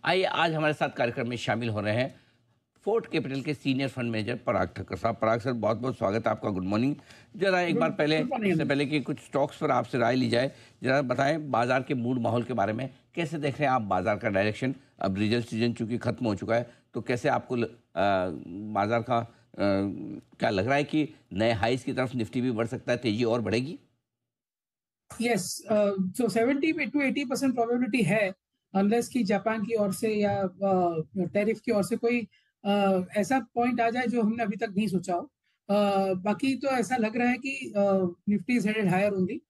आइए आज हमारे साथ कार्यक्रम में शामिल हो रहे हैं फोर्ट कैपिटल के सीनियर फंड मैनेजर पराग ठक्कर साहब। पराग सर, बहुत बहुत स्वागत है आपका। Good morning. जरा एक बार पहले, इससे पहले कि कुछ स्टॉक्स पर आपसे राय ली जाए, जरा बताएं बाजार के मूड माहौल के बारे में। कैसे देख रहे हैं आप बाजार का डायरेक्शन? अब रिजल्ट सीजन चूंकि खत्म हो चुका है, तो कैसे आपको बाजार का क्या लग रहा है कि नए हाइस की तरफ निफ्टी भी बढ़ सकता है, तेजी और बढ़ेगी? यस, तो 70 to 80% प्रोबेबिलिटी है, अनलेस कि जापान की ओर से या टैरिफ की ओर से कोई ऐसा पॉइंट आ जाए जो हमने अभी तक नहीं सोचा हो। बाकी तो ऐसा लग रहा है कि Nifty is headed higher only,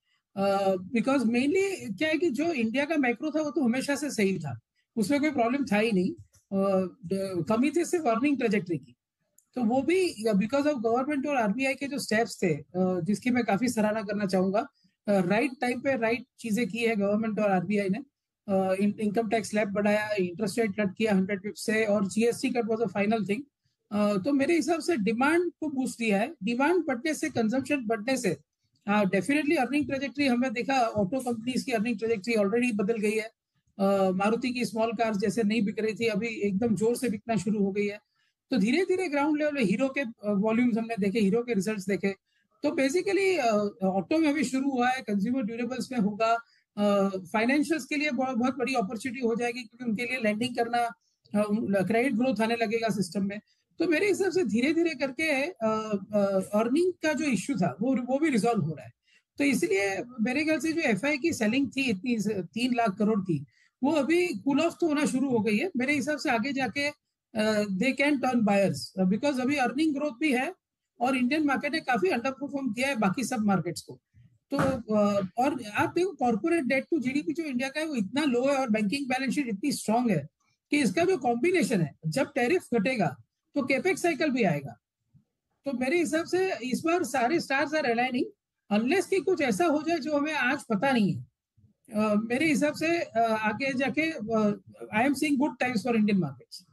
because mainly क्या है कि जो इंडिया का मैक्रो था वो तो हमेशा से सही था, उसमें कोई प्रॉब्लम था ही नहीं। कमी थी सिर्फ अर्निंग ट्रेजेक्टरी की, तो वो भी बिकॉज ऑफ गवर्नमेंट और आरबीआई के जो स्टेप्स थे, जिसकी मैं काफी सराहना करना चाहूंगा। राइट टाइम पे राइट चीजें की है गवर्नमेंट और आरबीआई ने। इनकम टैक्स स्लैब बढ़ाया, इंटरेस्ट रेट कट किया 100 पिप्स से, और GST cut was a final thing. तो मेरे हिसाब से डिमांड को बूस्ट दिया है। डिमांड बढ़ने से, कंजम्पशन बढ़ने से डेफिनेटली अर्निंग ट्रेजेक्टरी हमने देखा, ऑटो कंपनीज की अर्निंग ट्रेजेक्टरी ऑलरेडी बदल गई है। मारुति की स्मॉल कार्स जैसे नहीं बिक रही थी, अभी एकदम जोर से बिकना शुरू हो गई है। तो धीरे धीरे ग्राउंड लेवल में हीरो के वॉल्यूम्स हमने देखे, हीरो के रिजल्ट्स देखे। तो बेसिकली ऑटो में भी शुरू हुआ है, कंज्यूमर ड्यूरेबल्स में होगा, फाइनेंशियल्स के लिए बहुत बहुत बड़ी अपॉर्चुनिटी हो जाएगी, क्योंकि उनके लिए लैंडिंग करना, क्रेडिट ग्रोथ आने लगेगा सिस्टम में। तो मेरे हिसाब से धीरे धीरे करके अर्निंग का जो इश्यू था वो भी रिजॉल्व हो रहा है। तो इसलिए मेरे ख्याल से जो एफआई की सेलिंग थी इतनी 3 लाख करोड़ की, वो अभी कूल ऑफ तो होना शुरू हो गई है। मेरे हिसाब से आगे जाके they can turn buyers, because अभी अर्निंग ग्रोथ भी है और इंडियन मार्केट ने काफी अंडर परफॉर्म किया है बाकी सब मार्केट्स को। तो और आप देखो, कॉर्पोरेट डेट टू जीडीपी जो इंडिया का है वो इतना लो है, और बैंकिंग बैलेंस शीट इतनी स्ट्रांग है कि इसका जो कॉम्बिनेशन है, जब टैरिफ घटेगा तो केपेक्स साइकिल भी आएगा। तो मेरे हिसाब से इस बार सारे स्टार्स आर अलाइनिंग, अनलेस कि कुछ ऐसा हो जाए जो हमें आज पता नहीं है। मेरे हिसाब से आगे जाके I am seeing good times for Indian markets.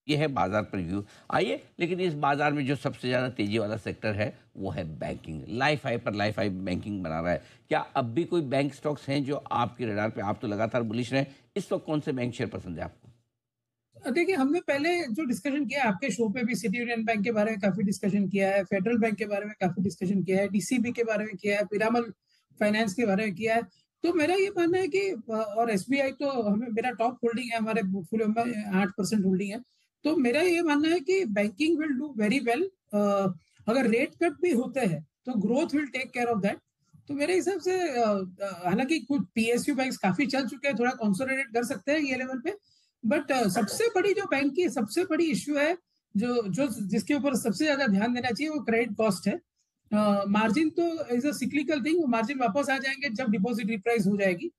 ये है बाजार प्रीव्यू। आइए, लेकिन इस बाजार में जो सबसे ज़्यादा तेजी वाला सेक्टर है वो है बैंकिंग। लाइफ हाई पर लाइफ हाई बैंकिंग बना रहा है। क्या अब भी कोई बैंक स्टॉक्स हैं जो आपके रडार पे? आप तो लगातार बुलिश रहे, इस वक्त कौन से बैंक शेयर पसंद है आपको? देखिए, हमने पहले जो डिस्कशन किया आपके शो पे भी, सिटी यूनियन बैंक के बारे में काफी डिस्कशन किया है, फेडरल बैंक के बारे में काफी डिस्कशन किया है, डीसीबी के बारे में किया है, पिरामल फाइनेंस के बारे में किया है। तो मेरा ये मानना है कि और एसबीआई तो हमें, मेरा टॉप होल्डिंग है हमारे पोर्टफोलियो में, 8% होल्डिंग है। तो मेरा ये मानना है कि banking will do very well. अगर रेट कट भी होते हैं तो growth will take care of that. तो मेरे हिसाब से हालांकि कुछ पीएसयू बैंक काफी चल चुके हैं, थोड़ा कंसोलिडेट कर सकते हैं ये लेवल पे। बट सबसे बड़ी जो बैंक की सबसे बड़ी इश्यू है, जो जो जिसके ऊपर सबसे ज्यादा ध्यान देना चाहिए, वो क्रेडिट कॉस्ट है। मार्जिन तो इज अ सिक्लिकल थिंग, वो मार्जिन वापस आ जाएंगे जब डिपॉजिट रिप्राइस हो जाएगी।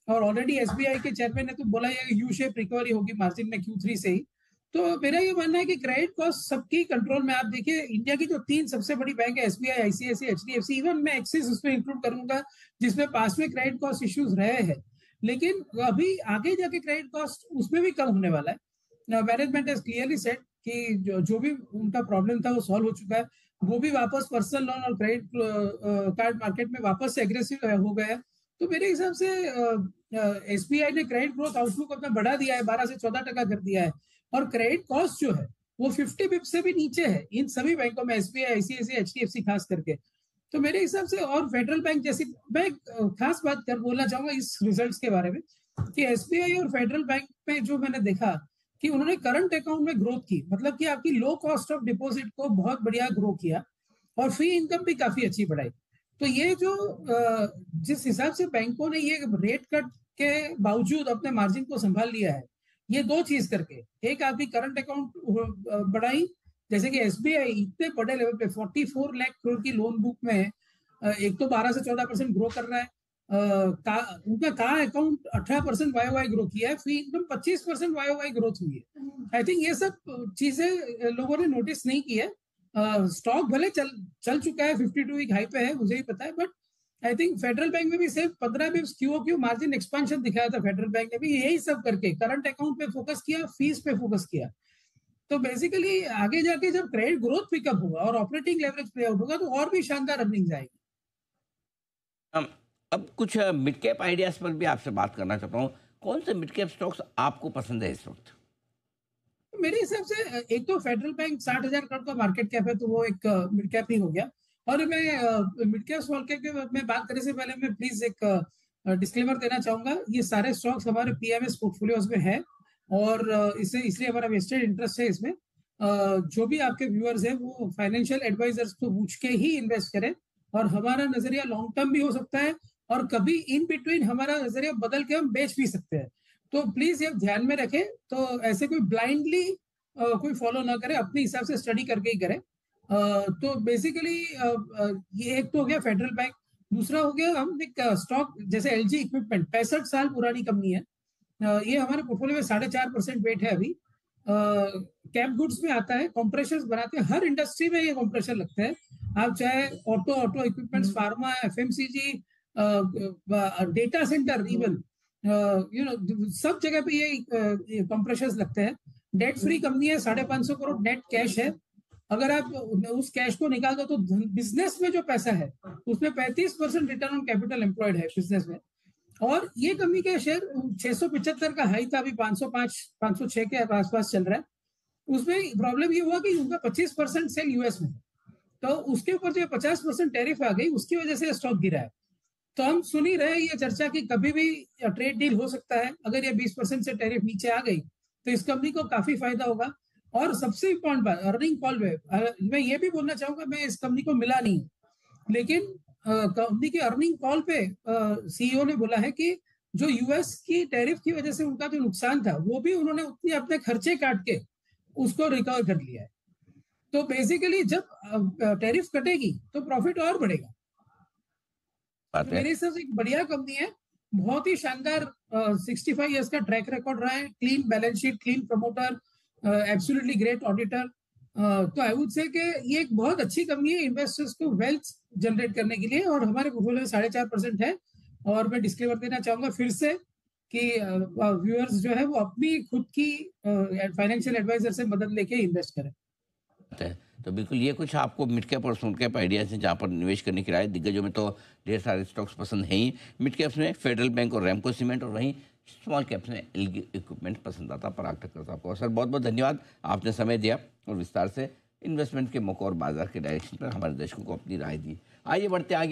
और ऑलरेडी एसबीआई के चेयरमैन ने तो बोला है यू शेप रिकवरी होगी मार्जिन में Q3 से ही। तो मेरा ये मानना है कि क्रेडिट कॉस्ट सबकी कंट्रोल में। आप देखिए, इंडिया की जो 3 सबसे बड़ी बैंक है, एसबीआई, आईसीआईसीआई, एचडीएफसी, इवन मैं एक्सिस उसमें इंक्लूड करूंगा, जिसमें पास में क्रेडिट कॉस्ट इश्यूज रहे हैं, लेकिन अभी आगे जाके क्रेडिट कॉस्ट उसमें भी कम होने वाला है। मैनेजमेंट हैज क्लियरली सेड कि जो भी उनका प्रॉब्लम था वो सॉल्व हो चुका है। वो भी वापस पर्सनल लोन और क्रेडिट कार्ड मार्केट में वापस से एग्रेसिव हो गया है। तो मेरे हिसाब से एसबीआई ने क्रेडिट ग्रोथ आउटलुक अपना बढ़ा दिया है, 12 से 14% कर दिया है। और क्रेडिट कॉस्ट जो है वो 50 बिप्स से भी नीचे है इन सभी बैंकों में, एसबीआई, आईसीआईसीआई, एचडीएफसी खास करके। तो मेरे हिसाब से, और फेडरल बैंक जैसी, मैं खास बात कर बोलना चाहूंगा इस रिजल्ट्स के बारे में, कि एसबीआई और फेडरल बैंक में जो मैंने देखा कि उन्होंने करंट अकाउंट में ग्रोथ की, मतलब कि आपकी लो कॉस्ट ऑफ डिपॉजिट को बहुत बढ़िया ग्रो किया, और फी इनकम भी काफी अच्छी बढ़ाई। तो ये जो जिस हिसाब से बैंकों ने ये रेट कट के बावजूद अपने मार्जिन को संभाल लिया है, ये दो चीज करके, एक आपकी करंट अकाउंट बढ़ाई, जैसे कि एसबीआई इतने बड़े लेवल पे 44 लाख करोड़ की लोन बुक में एक तो 12 से 14% ग्रो कर रहा है। उनका का अकाउंट 18% वाई ग्रो किया है, फी इनकम 25% वाई ग्रोथ हुई है। आई थिंक ये सब चीजें लोगों ने नोटिस नहीं की है। स्टॉक भले चल चुका है, 52 वीक हाई पे है, मुझे ही पता है, but I think federal bank में भी सिर्फ 15 बिप्स क्यूओक्यू मार्जिन एक्सपेंशन दिखाया था। फेडरल बैंक ने भी यही सब करके करंट अकाउंट पे फोकस किया, फीस पे फोकस किया। तो बेसिकली आगे जाके जब क्रेडिट ग्रोथ पिकअप होगा और ऑपरेटिंग लेवरेज प्ले आउट होगा, तो और भी शानदार अर्निंग आएगी। अब कुछ मिड कैप आइडियाज पर भी आपसे बात करना चाहता हूँ। कौन से मिड कैप स्टॉक्स आपको पसंद है इस वक्त? मेरे हिसाब से एक तो फेडरल बैंक 60,000 करोड़ का मार्केट कैप है, तो वो एक मिड कैप ही हो गया। और मैं मिड कैप स्मॉल कैप की मैं बात करने से पहले मैं प्लीज एक डिस्क्लेमर देना चाहूंगा। ये सारे स्टॉक्स हमारे पीएमएस पोर्टफोलियोज में है और इसे इसलिए हमारा वेस्टेड इंटरेस्ट है इसमें। जो भी आपके व्यूअर्स हैं वो फाइनेंशियल एडवाइजर्स को पूछ के ही इन्वेस्ट करें, और हमारा नजरिया लॉन्ग टर्म भी हो सकता है और कभी इन बिटवीन हमारा नजरिया बदल के हम बेच भी सकते हैं। तो प्लीज ये ध्यान में रखें। तो ऐसे कोई ब्लाइंडली कोई फॉलो ना करे, अपने हिसाब से स्टडी करके ही करे। तो बेसिकली ये एक तो हो गया फेडरल बैंक। दूसरा हो गया हम एक स्टॉक जैसे एलजी इक्विपमेंट, 65 साल पुरानी कंपनी है। ये हमारे पोर्टफोलियो में 4.5% वेट है अभी। कैप गुड्स में आता है, कंप्रेशर्स बनाते हैं, हर इंडस्ट्री में ये कंप्रेशर लगते हैं। आप चाहे auto equipments, pharma, FMCG, data centre, even सब जगह पे ये कंप्रेशर्स लगते हैं। डेट फ्री कंपनी है, 550 करोड़ नेट कैश है। अगर आप उस कैश को निकाल दो तो बिजनेस में जो पैसा है उसमें 35% रिटर्न ऑन कैपिटल एम्प्लॉयड है बिजनेस में। और ये कंपनी के शेयर 675 का हाई था, अभी 505 506 के आसपास चल रहा है। उसमें प्रॉब्लम ये हुआ कि उनका 25% सेल यूएस में, तो उसके ऊपर जो 50% टैरिफ आ गई, उसकी वजह से स्टॉक गिरा है। तो हम सुन ही रहे ये चर्चा कि कभी भी ट्रेड डील हो सकता है। अगर ये 20% से टैरिफ नीचे आ गई तो इस कंपनी को काफी फायदा होगा। और सबसे इंपॉर्टेंट बात, अर्निंग कॉल पे मैं ये भी बोलना चाहूंगा, मैं इस कंपनी को मिला नहीं, लेकिन कंपनी के अर्निंग कॉल पे सीईओ ने बोला है कि जो यूएस की टैरिफ की वजह से उनका जो नुकसान था वो भी उन्होंने उतने अपने खर्चे काट के उसको रिकवर कर लिया है। तो बेसिकली जब टैरिफ कटेगी तो प्रॉफिट और बढ़ेगा। बात है। मेरे हिसाब से एक बढ़िया कंपनी है, बहुत ही शानदार 65 इयर्स का ट्रैक रिकॉर्ड रहा है, clean balance sheet, clean promoter, absolutely great auditor. तो आई वुड से कि ये एक बहुत अच्छी कंपनी है इन्वेस्टर्स को वेल्थ जनरेट करने के लिए, और हमारे पोर्टफोलियो में 4.5% है। और मैं डिस्क्लेमर देना चाहूंगा फिर से कि व्यूअर्स जो है वो अपनी खुद की फाइनेंशियल एडवाइजर से मदद लेके इन्वेस्ट करें। है। तो बिल्कुल ये कुछ आपको मिड कैप और स्मॉल कैप आइडियाज हैं जहाँ पर निवेश करने की राय। दिग्गजों में तो ढेर सारे स्टॉक्स पसंद हैं ही। मिड कैप्स में फेडरल बैंक और रैमको सीमेंट, और वहीं स्मॉल कैप्स में एलजी इक्विपमेंट पसंद आता। पराग ठक्कर साहब को सर बहुत बहुत धन्यवाद, आपने समय दिया और विस्तार से इन्वेस्टमेंट के मौकों और बाजार के डायरेक्शन पर हमारे दर्शकों को अपनी राय दी। आइए बढ़ते आगे।